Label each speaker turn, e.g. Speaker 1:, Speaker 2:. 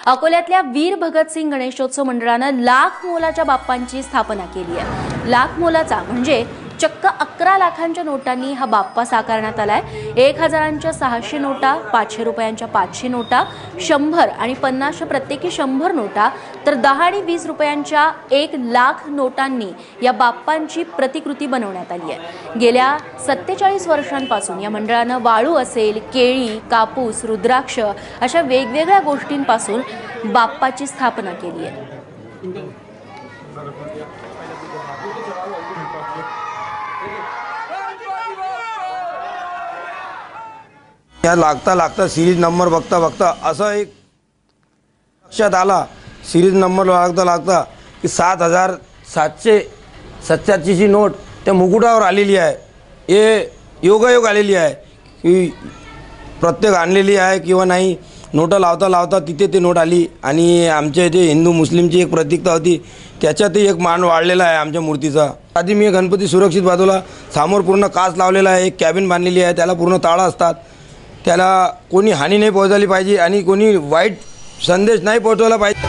Speaker 1: अकोल्यातल्या वीर भगतसिंग गणेशोत्सव मंडळानं लाख मोलाच्या बाप्पांची स्थापना केली आहे। लाख मोलाचा म्हणजे चक्क 11 लाखांच्या नोटांनी हा बाप्पा साकारण्यात आलाय। 1000च्या 600 नोटा, 500 रुपयांच्या 500 नोटा, 100 आणि 50 प्रत्येकी 100 नोटा, तर 10 आणि 20 रुपयांच्या 1 लाख नोटांनी या बाप्पांची प्रतिकृती बनवण्यात आली आहे। गेल्या 47 वर्षांपासून या मंडळानं वाळू असेल, केळी, कापूस, रुद्राक्ष अशा वेगवेगळ्या गोष्टींपासून बाप्पाची स्थापना केली आहे।
Speaker 2: या लागता सिरीज नंबर बघता असं एक लक्षात आला, सिरीज नंबर लागता की 7787 ची नोट त्या मुकुटावर आलेली आहे। हे योगायोग आलेली आहे की प्रत्येक आणलेली आहे किंवा नाही, नोटा लावता तिथे ते नोट आली। आणि आमच्या इथे हिंदू मुस्लिमची एक प्रतीकता होती, त्याच्यातही एक मान वाढलेला आहे आमच्या मूर्तीचा। आधी मी गणपती सुरक्षित बाजूला समोर पूर्ण काच लावलेला आहे, एक कॅबिन बांधलेली आहे, त्याला पूर्ण ताळा असतात, त्याला कोणी हानी नाही पोहोचवली पाहिजे आणि कोणी वाईट संदेश नाही पोहोचवला पाहिजे।